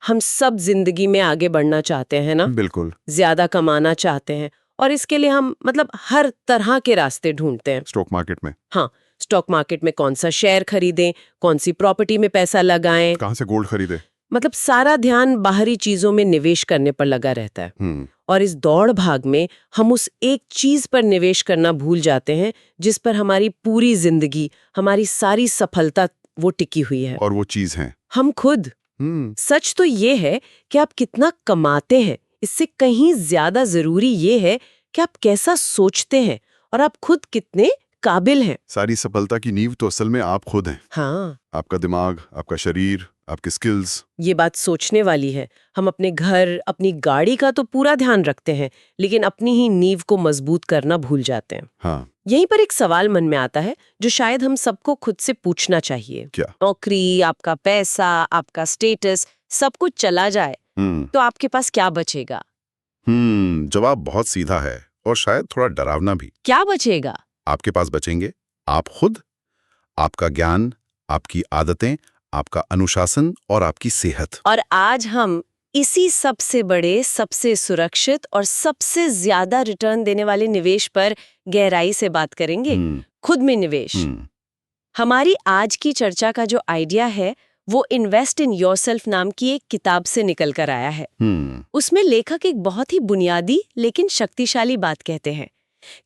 हम सब जिंदगी में आगे बढ़ना चाहते हैं ना, बिल्कुल। ज्यादा कमाना चाहते हैं, और इसके लिए हम हर तरह के रास्ते ढूंढते हैं। स्टॉक मार्केट में हाँ, स्टॉक मार्केट में कौन सा शेयर खरीदें, कौन सी प्रॉपर्टी में पैसा लगाएं, कहाँ से गोल्ड खरीदे। सारा ध्यान बाहरी चीजों में निवेश करने पर लगा रहता है। और इस दौड़ भाग में हम उस एक चीज पर निवेश करना भूल जाते हैं जिस पर हमारी पूरी जिंदगी, हमारी सारी सफलता वो टिकी हुई है। और वो चीज है हम खुद। सच तो ये है कि आप कितना कमाते हैं, इससे कहीं ज्यादा जरूरी ये है कि आप कैसा सोचते हैं और आप खुद कितने काबिल हैं। सारी सफलता की नींव तो असल में आप खुद हैं। हाँ, आपका दिमाग, आपका शरीर, आपके स्किल्स। ये बात सोचने वाली है। हम अपने घर, अपनी गाड़ी का तो पूरा ध्यान रखते हैं, लेकिन अपनी ही नींव को मजबूत करना भूल जाते हैं। हाँ। यहीं पर एक सवाल मन में आता है जो शायद हम सबको खुद से पूछना चाहिए। क्या? नौकरी, आपका पैसा, आपका स्टेटस, सब कुछ चला जाए तो आपके पास क्या बचेगा? जवाब बहुत सीधा है और शायद थोड़ा डरावना भी। क्या बचेगा? आपके पास बचेंगे आप खुद, आपका ज्ञान, आपकी आदतें, आपका अनुशासन और आपकी सेहत। और आज हम इसी सबसे बड़े, सबसे सुरक्षित और सबसे ज्यादा रिटर्न देने वाले निवेश पर गहराई से बात करेंगे। खुद में निवेश। हमारी आज की चर्चा का जो आइडिया है वो इन्वेस्ट इन योरसेल्फ नाम की एक किताब से निकल कर आया है। उसमें लेखक एक बहुत ही बुनियादी लेकिन शक्तिशाली बात कहते हैं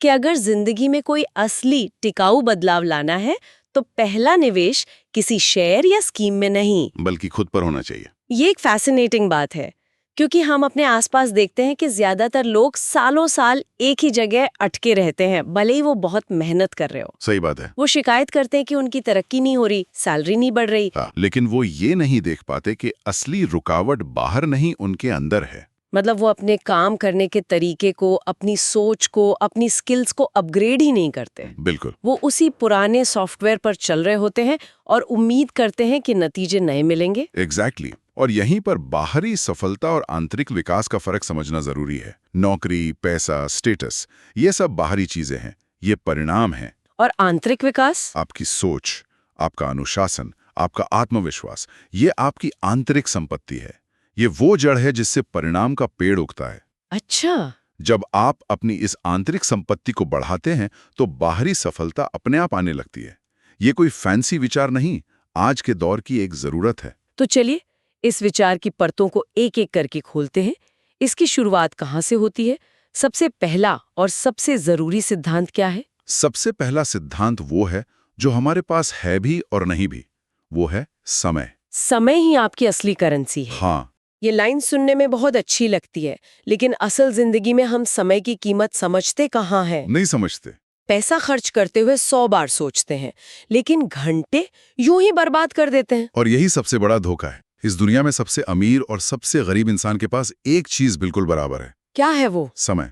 कि अगर जिंदगी में कोई असली टिकाऊ बदलाव लाना है तो पहला निवेश किसी शेयर या स्कीम में नहीं, बल्कि खुद पर होना चाहिए। ये एक फैसिनेटिंग बात है क्योंकि हम अपने आसपास देखते हैं कि ज्यादातर लोग सालों साल एक ही जगह अटके रहते हैं, भले ही वो बहुत मेहनत कर रहे हो। सही बात है। वो शिकायत करते हैं कि उनकी तरक्की नहीं हो रही, सैलरी नहीं बढ़ रही। हाँ, लेकिन वो ये नहीं देख पाते कि असली रुकावट बाहर नहीं, उनके अंदर है। वो अपने काम करने के तरीके को, अपनी सोच को, अपनी स्किल्स को अपग्रेड ही नहीं करते। बिल्कुल। वो उसी पुराने सॉफ्टवेयर पर चल रहे होते हैं और उम्मीद करते हैं कि नतीजे नए मिलेंगे। एग्जैक्टली। और यहीं पर बाहरी सफलता और आंतरिक विकास का फर्क समझना जरूरी है। नौकरी, पैसा, स्टेटस, ये सब बाहरी चीजें हैं, ये परिणाम हैं। और आंतरिक विकास? आपकी सोच, आपका अनुशासन, आपका आत्मविश्वास, ये आपकी आंतरिक संपत्ति है। ये वो जड़ है जिससे परिणाम का पेड़ उगता है। अच्छा। जब आप अपनी इस आंतरिक संपत्ति को बढ़ाते हैं तो बाहरी सफलता अपने आप आने लगती है। ये कोई फैंसी विचार नहीं, आज के दौर की एक जरूरत है। तो चलिए इस विचार की परतों को एक एक करके खोलते हैं। इसकी शुरुआत कहाँ से होती है? सबसे पहला और सबसे जरूरी सिद्धांत क्या है? सबसे पहला सिद्धांत वो है जो हमारे पास है भी और नहीं भी, वो है समय। समय ही आपकी असली करेंसी है। हाँ। ये लाइन सुनने में बहुत अच्छी लगती है, लेकिन असल जिंदगी में हम समय की कीमत समझते कहाँ हैं? नहीं समझते। पैसा खर्च करते हुए 100 बार सोचते हैं, लेकिन घंटे यूं ही बर्बाद कर देते हैं। और यही सबसे बड़ा धोखा है। इस दुनिया में सबसे अमीर और सबसे गरीब इंसान के पास एक चीज बिल्कुल बराबर है। क्या है वो? समय।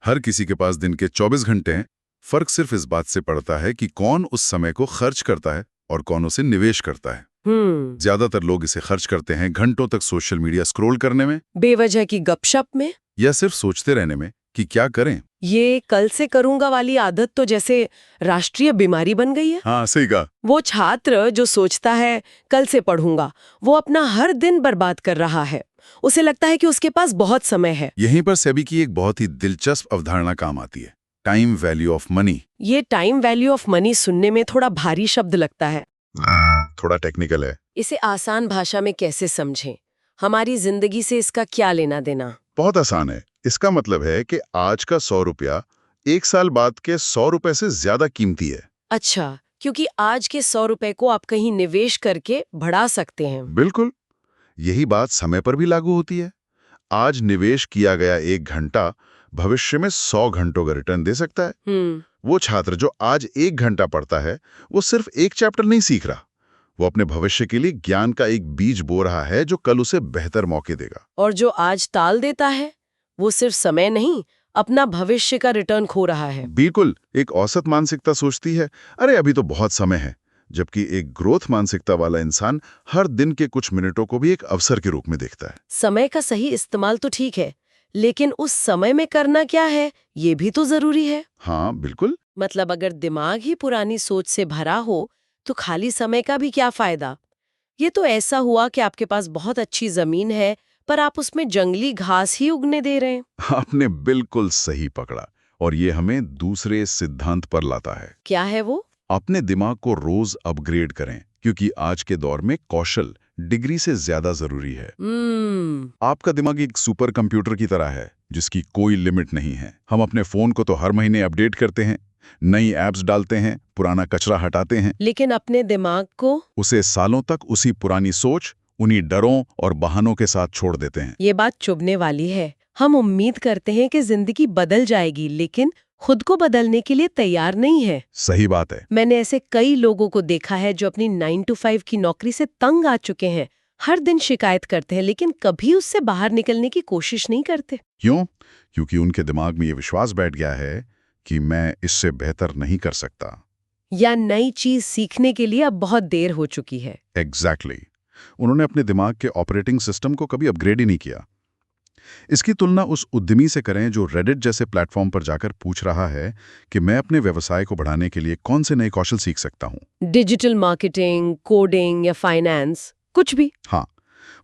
हर किसी के पास दिन के 24 घंटे हैं। फर्क सिर्फ इस बात से पड़ता है कि कौन उस समय को खर्च करता है और कौन उसे निवेश करता है। ज्यादातर लोग इसे खर्च करते हैं घंटों तक सोशल मीडिया स्क्रॉल करने में, बेवजह की गपशप में, या सिर्फ सोचते रहने में कि क्या करें। ये कल से करूंगा वाली आदत तो जैसे राष्ट्रीय बीमारी बन गई है। हाँ, सही कहा। वो छात्र जो सोचता है कल से पढ़ूंगा, वो अपना हर दिन बर्बाद कर रहा है। उसे लगता है कि उसके पास बहुत समय है। यहीं पर सेबी की एक बहुत ही दिलचस्प अवधारणा काम आती है, टाइम वैल्यू ऑफ मनी। ये टाइम वैल्यू ऑफ मनी सुनने में थोड़ा भारी शब्द लगता है, थोड़ा टेक्निकल है। इसे आसान भाषा में कैसे समझें? हमारी जिंदगी से इसका क्या लेना देना? बहुत आसान है। इसका मतलब है कि आज का 100 रुपया 1 साल बाद के 100 रुपए से ज्यादा कीमती है। अच्छा, क्योंकि आज के 100 रुपए को आप कहीं निवेश करके बढ़ा सकते हैं। बिल्कुल। यही बात समय पर भी लागू होती है। आज निवेश किया गया 1 घंटा भविष्य में 100 घंटों का रिटर्न दे सकता है। वो छात्र जो आज 1 घंटा पढ़ता है, वो सिर्फ एक चैप्टर नहीं सीख रहा, वो अपने भविष्य के लिए ज्ञान का एक बीज बो रहा है जो कल उसे बेहतर मौके देगा। और जो आज टाल देता है, वो सिर्फ समय नहीं, अपना भविष्य का रिटर्न खो रहा है। बिल्कुल। एक औसत मानसिकता सोचती है, अरे अभी तो बहुत समय है, जबकि एक ग्रोथ मानसिकता वाला इंसान हर दिन के कुछ मिनटों को भी एक अवसर के रूप में देखता है। समय का सही इस्तेमाल तो ठीक है, लेकिन उस समय में करना क्या है, ये भी तो जरूरी है। हाँ, बिल्कुल। अगर दिमाग ही पुरानी सोच से भरा हो तो खाली समय का भी क्या फायदा? ये तो ऐसा हुआ कि आपके पास बहुत अच्छी जमीन है पर आप उसमें जंगली घास ही उगने दे रहे हैं। आपने बिल्कुल सही पकड़ा, और ये हमें दूसरे सिद्धांत पर लाता है। क्या है वो? अपने दिमाग को रोज अपग्रेड करें, क्योंकि आज के दौर में कौशल डिग्री से ज्यादा जरूरी है। आपका दिमाग एक सुपर कंप्यूटर की तरह है जिसकी कोई लिमिट नहीं है। हम अपने फोन को तो हर महीने अपडेट करते हैं, नई एप्स डालते हैं, पुराना कचरा हटाते हैं, लेकिन अपने दिमाग को उसे सालों तक उसी पुरानी सोच, उन्हीं डरों और बहानों के साथ छोड़ देते हैं। ये बात चुभने वाली है। हम उम्मीद करते हैं कि जिंदगी बदल जाएगी, लेकिन खुद को बदलने के लिए तैयार नहीं है। सही बात है। मैंने ऐसे कई लोगों को देखा है जो अपनी 9 to 5 की नौकरी से तंग आ चुके हैं। हर दिन शिकायत करते हैं लेकिन कभी उससे बाहर निकलने की कोशिश नहीं करते। क्यों? क्योंकि उनके दिमाग में ये विश्वास बैठ गया है कि मैं इससे बेहतर नहीं कर सकता। या नई चीज सीखने के लिए अब बहुत देर हो चुकी है। एग्जैक्टली। उन्होंने अपने दिमाग के ऑपरेटिंग सिस्टम को कभी अपग्रेड ही नहीं किया। इसकी तुलना उस उद्यमी से करें जो रेडिट जैसे प्लेटफॉर्म पर जाकर पूछ रहा है कि मैं अपने व्यवसाय को बढ़ाने के लिए कौन से नए कौशल सीख सकता हूं। डिजिटल मार्केटिंग, कोडिंग या फाइनेंस, कुछ भी। हाँ,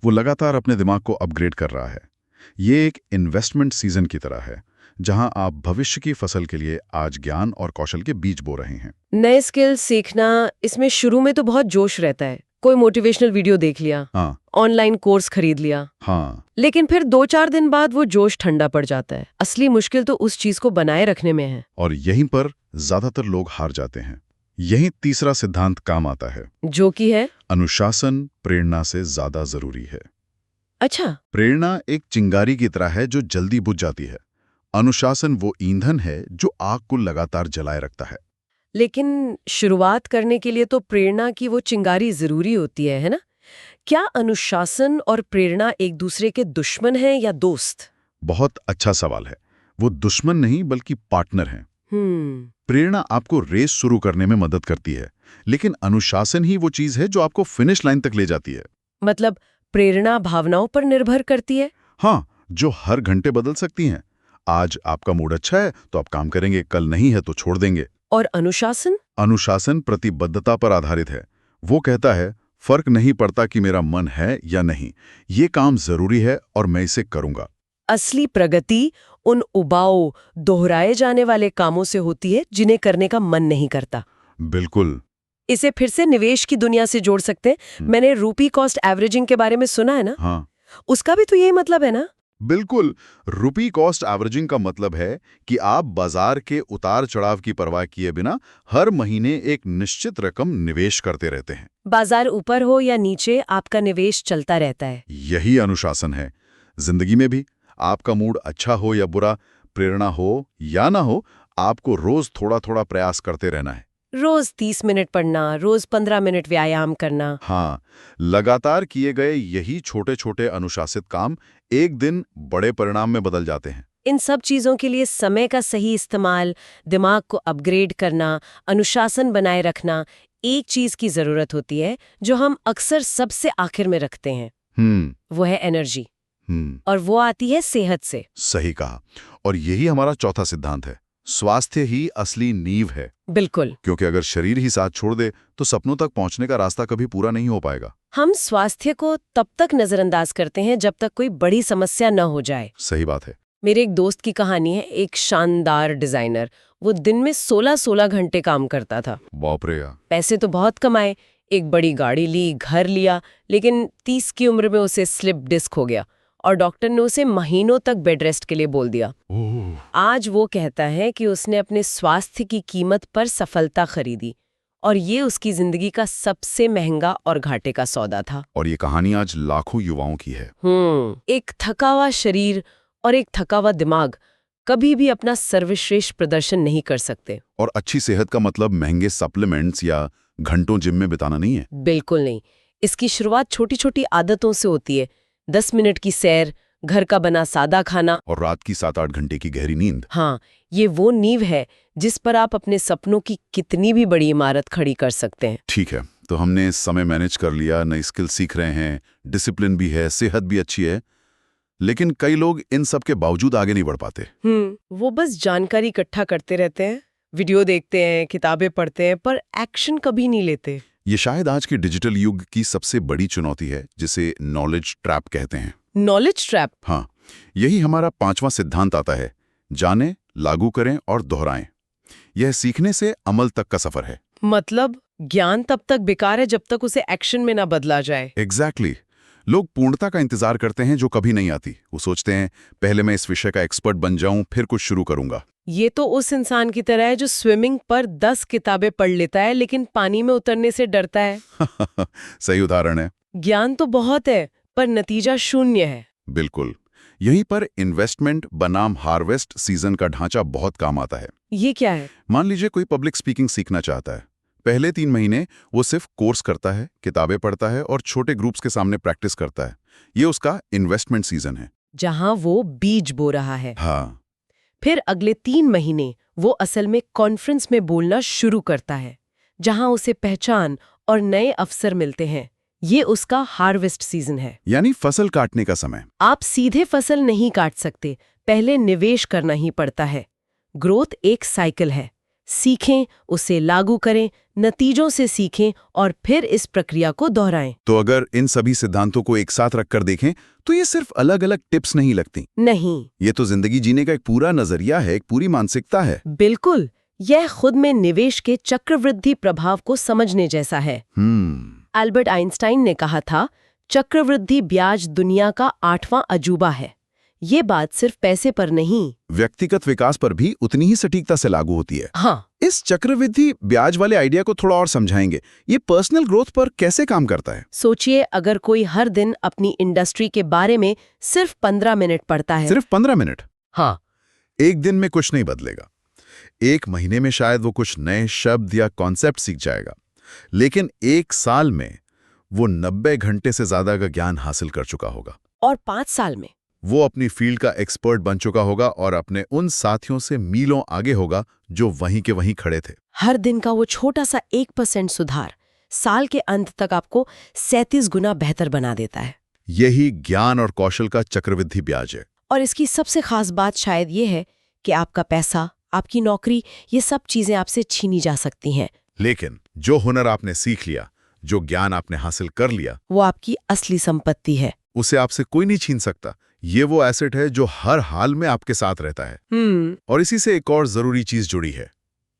वो लगातार अपने दिमाग को अपग्रेड कर रहा है। ये एक इन्वेस्टमेंट सीजन की तरह है जहां आप भविष्य की फसल के लिए आज ज्ञान और कौशल के बीज बो रहे हैं। नए स्किल सीखना, इसमें शुरू में तो बहुत जोश रहता है। कोई मोटिवेशनल वीडियो देख लिया, हाँ ऑनलाइन कोर्स खरीद लिया, हाँ, लेकिन फिर 2-4 दिन बाद वो जोश ठंडा पड़ जाता है। असली मुश्किल तो उस चीज को बनाए रखने में है। और यहीं पर ज्यादातर लोग हार जाते हैं। यही तीसरा सिद्धांत काम आता है, जो कि है अनुशासन प्रेरणा से ज्यादा जरूरी है। अच्छा। प्रेरणा एक चिंगारी की तरह है जो जल्दी बुझ जाती है। अनुशासन वो ईंधन है जो आग को लगातार जलाए रखता है। लेकिन शुरुआत करने के लिए तो प्रेरणा की वो चिंगारी जरूरी होती है ना? क्या अनुशासन और प्रेरणा एक दूसरे के दुश्मन हैं या दोस्त? बहुत अच्छा सवाल है। वो दुश्मन नहीं बल्कि पार्टनर हैं। प्रेरणा आपको रेस शुरू करने में मदद करती है, लेकिन अनुशासन ही वो चीज है जो आपको फिनिश लाइन तक ले जाती है। मतलब प्रेरणा भावनाओं पर निर्भर करती है? हाँ, जो हर घंटे बदल सकती हैं। आज आपका मूड अच्छा है तो आप काम करेंगे, कल नहीं है तो छोड़ देंगे। और अनुशासन? अनुशासन प्रतिबद्धता पर आधारित है। वो कहता है फर्क नहीं पड़ता कि मेरा मन है या नहीं, ये काम जरूरी है और मैं इसे करूंगा। असली प्रगति उन उबाऊ, दोहराए जाने वाले कामों से होती है जिन्हें करने का मन नहीं करता। बिल्कुल। इसे फिर से निवेश की दुनिया से जोड़ सकते हैं। मैंने रूपी कॉस्ट एवरेजिंग के बारे में सुना है ना? हाँ, उसका भी तो यही मतलब है ना? बिल्कुल। रुपी कॉस्ट एवरेजिंग का मतलब है कि आप बाजार के उतार चढ़ाव की परवाह किए बिना हर महीने एक निश्चित रकम निवेश करते रहते हैं। बाजार ऊपर हो या नीचे, आपका निवेश चलता रहता है। यही अनुशासन है। जिंदगी में भी आपका मूड अच्छा हो या बुरा, प्रेरणा हो या ना हो, आपको रोज थोड़ा थोड़ा प्रयास करते रहना है। रोज 30 मिनट पढ़ना, रोज 15 मिनट व्यायाम करना। हाँ, लगातार किए गए यही छोटे छोटे अनुशासित काम एक दिन बड़े परिणाम में बदल जाते हैं। इन सब चीजों के लिए समय का सही इस्तेमाल, दिमाग को अपग्रेड करना, अनुशासन बनाए रखना, एक चीज की जरूरत होती है जो हम अक्सर सबसे आखिर में रखते हैं। वो है एनर्जी। और वो आती है सेहत से। सही कहा। और यही हमारा चौथा सिद्धांत है, स्वास्थ्य ही असली नींव है। बिल्कुल। क्योंकि अगर शरीर ही साथ छोड़ दे तो सपनों तक पहुंचने का रास्ता कभी पूरा नहीं हो पाएगा। हम स्वास्थ्य को तब तक नजरअंदाज करते हैं जब तक कोई बड़ी समस्या न हो जाए। सही बात है। मेरे एक दोस्त की कहानी है। एक शानदार डिजाइनर, वो दिन में 16-16 घंटे काम करता था। बाप रे। पैसे तो बहुत कमाए, एक बड़ी गाड़ी ली, घर लिया, लेकिन 30 की उम्र में उसे स्लिप डिस्क हो गया और डॉक्टर ने उसे महीनों तक बेड रेस्ट के लिए बोल दिया। आज वो कहता है कि उसने अपने स्वास्थ्य की कीमत पर सफलता खरीदी और ये उसकी जिंदगी का सबसे महंगा और घाटे का सौदा था। और ये कहानी आज लाखों युवाओं की है। एक थका हुआ शरीर और एक थका हुआ दिमाग कभी भी अपना सर्वश्रेष्ठ प्रदर्शन नहीं कर सकते। और अच्छी सेहत का मतलब महंगे सप्लीमेंट्स या घंटों जिम में बिताना नहीं है। बिल्कुल नहीं। इसकी शुरुआत छोटी छोटी आदतों से होती है। 10 मिनट की सैर, घर का बना सादा खाना और रात की 7-8 घंटे की गहरी नींद। हाँ, ये वो नींव है जिस पर आप अपने सपनों की कितनी भी बड़ी इमारत खड़ी कर सकते हैं। ठीक है, तो हमने समय मैनेज कर लिया, नई स्किल सीख रहे हैं, डिसिप्लिन भी है, सेहत भी अच्छी है, लेकिन कई लोग इन सब के बावजूद आगे नहीं बढ़ पाते। वो बस जानकारी इकट्ठा करते रहते हैं, वीडियो देखते हैं, किताबें पढ़ते हैं, पर एक्शन कभी नहीं लेते। ये शायद आज के डिजिटल युग की सबसे बड़ी चुनौती है, जिसे नॉलेज ट्रैप कहते हैं। Knowledge trap? हाँ, यही हमारा 5वां सिद्धांत आता है, जानें, लागू करें और दोहराएं। यह सीखने से अमल तक का सफर है। मतलब ज्ञान तब तक बेकार है जब तक उसे एक्शन में ना बदला जाए। एग्जैक्टली। लोग पूर्णता का इंतजार करते हैं जो कभी नहीं आती। वो सोचते हैं पहले मैं इस विषय का एक्सपर्ट बन जाऊं, फिर कुछ शुरू करूंगा। ये तो उस इंसान की तरह है जो स्विमिंग पर 10 किताबें पढ़ लेता है लेकिन पानी में उतरने से डरता है। सही उदाहरण है। ज्ञान तो बहुत है पर नतीजा शून्य है। बिल्कुल। यहीं पर इन्वेस्टमेंट बनाम हार्वेस्ट सीजन का ढांचा बहुत काम आता है। ये क्या है? मान लीजिए कोई पब्लिक स्पीकिंग सीखना चाहता है। पहले 3 महीने वो सिर्फ कोर्स करता है, किताबें पढ़ता है और छोटे ग्रुप्स के सामने प्रैक्टिस करता है। ये उसका इन्वेस्टमेंट सीजन है, जहां वो बीज बो रहा है। हाँ। फिर अगले 3 महीने वो असल में कॉन्फ्रेंस में बोलना शुरू करता है, जहां उसे पहचान और नए अवसर मिलते हैं। ये उसका हार्वेस्ट सीजन है, यानी फसल काटने का समय। आप सीधे फसल नहीं काट सकते, पहले निवेश करना ही पड़ता है। ग्रोथ एक साइकिल है। सीखें, उसे लागू करें, नतीजों से सीखें और फिर इस प्रक्रिया को दोहराएं। तो अगर इन सभी सिद्धांतों को एक साथ रखकर देखें तो ये सिर्फ अलग-अलग टिप्स नहीं लगती। नहीं, ये तो जिंदगी जीने का एक पूरा नजरिया है, एक पूरी मानसिकता है। बिल्कुल। यह खुद में निवेश के चक्रवृद्धि प्रभाव को समझने जैसा है। एल्बर्ट आइंस्टाइन ने कहा था, चक्रवृद्धि ब्याज दुनिया का 8वां अजूबा है। ये बात सिर्फ पैसे पर नहीं, व्यक्तिगत विकास पर भी उतनी ही सटीकता से लागू होती है। हाँ। इस चक्रवृद्धि ब्याज वाले आइडिया को थोड़ा और समझाएंगे। ये पर्सनल ग्रोथ पर कैसे काम करता है? सोचिए, अगर कोई हर दिन अपनी इंडस्ट्री के बारे में सिर्फ 15 मिनट पढ़ता है। सिर्फ 15 मिनट? हाँ। एक दिन में कुछ नहीं बदलेगा। 1 महीने में शायद वो कुछ नए शब्द या कॉन्सेप्ट सीख जाएगा, लेकिन 1 साल में वो 90 घंटे से ज्यादा का ज्ञान हासिल कर चुका होगा। और 5 साल में वो अपनी फील्ड का एक्सपर्ट बन चुका होगा और अपने उन साथियों से मीलों आगे होगा जो वहीं के वहीं खड़े थे। हर दिन का वो छोटा सा 1% सुधार साल के अंत तक आपको 37 गुना बेहतर बना देता है। यही ज्ञान और कौशल का चक्रवृद्धि ब्याज है। और इसकी सबसे खास बात शायद ये है कि आपका पैसा, आपकी नौकरी, ये सब चीजें आपसे छीनी जा सकती हैं, लेकिन जो हुनर आपने सीख लिया, जो ज्ञान आपने हासिल कर लिया, वो आपकी असली संपत्ति है। उसे आपसे कोई नहीं छीन सकता। ये वो एसेट है जो हर हाल में आपके साथ रहता है। और इसी से एक और जरूरी चीज जुड़ी है,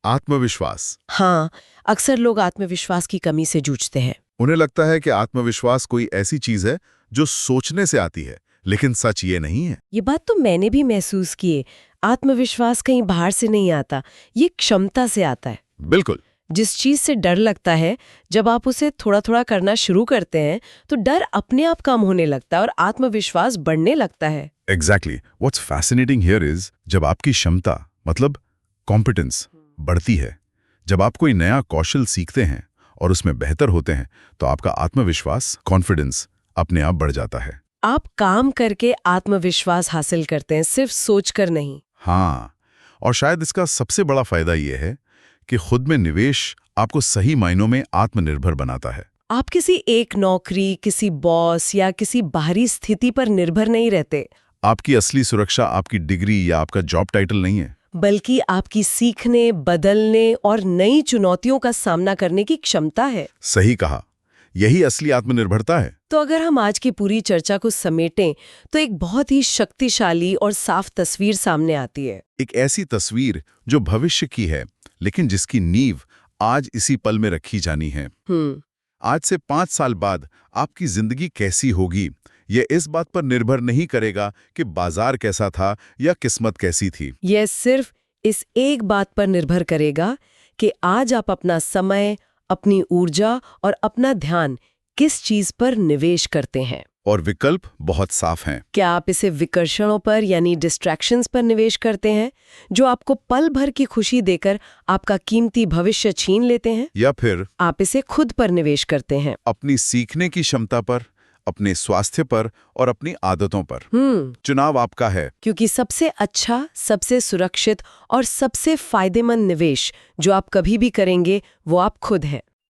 आत्मविश्वास। हाँ, अक्सर लोग आत्मविश्वास की कमी से जूझते हैं। उन्हें लगता है कि आत्मविश्वास कोई ऐसी चीज है जो सोचने से आती है, लेकिन सच ये नहीं है। ये बात तो मैंने भी महसूस की है। आत्मविश्वास कहीं बाहर से नहीं आता, ये क्षमता से आता है। बिल्कुल। जिस चीज से डर लगता है, जब आप उसे थोड़ा थोड़ा करना शुरू करते हैं तो डर अपने आप कम होने लगता है और आत्मविश्वास बढ़ने लगता है। Exactly. What's fascinating here is, जब आपकी क्षमता मतलब कॉम्पिटेंस बढ़ती है, जब आप कोई नया कौशल सीखते हैं और उसमें बेहतर होते हैं, तो आपका आत्मविश्वास, कॉन्फिडेंस अपने आप बढ़ जाता है। आप काम करके आत्मविश्वास हासिल करते हैं, सिर्फ सोचकर नहीं। हाँ, और शायद इसका सबसे बड़ा फायदा यह है कि खुद में निवेश आपको सही मायनों में आत्मनिर्भर बनाता है। आप किसी एक नौकरी, किसी बॉस या किसी बाहरी स्थिति पर निर्भर नहीं रहते। आपकी असली सुरक्षा आपकी डिग्री या आपका जॉब टाइटल नहीं है, बल्कि आपकी सीखने, बदलने और नई चुनौतियों का सामना करने की क्षमता है। सही कहा, यही असली आत्मनिर्भरता है। तो अगर हम आज की पूरी चर्चा को समेटें तो एक बहुत ही शक्तिशाली और साफ तस्वीर सामने आती है। एक ऐसी तस्वीर जो भविष्य की है, लेकिन जिसकी नींव आज इसी पल में रखी जानी है। आज से 5 साल बाद आपकी जिंदगी कैसी होगी, ये इस बात पर निर्भर नहीं करेगा कि बाजार कैसा था या किस्मत कैसी थी। यह सिर्फ इस एक बात पर निर्भर करेगा कि आज आप अपना समय, अपनी ऊर्जा और अपना ध्यान किस चीज पर निवेश करते हैं। और विकल्प बहुत साफ हैं। क्या आप इसे विकर्षणों पर यानी डिस्ट्रैक्शंस पर निवेश करते हैं, जो आपको पल भर की खुशी देकर आपका कीमती भविष्य छीन लेते हैं, या फिर आप इसे खुद पर निवेश करते हैं, अपनी सीखने की क्षमता पर, अपने स्वास्थ्य पर और अपनी आदतों पर? चुनाव आपका है। क्योंकि सबसे अच्छा, सबसे सुरक्षित और सबसे फायदेमंद निवेश जो आप कभी भी करेंगे वो आप खुद हैं।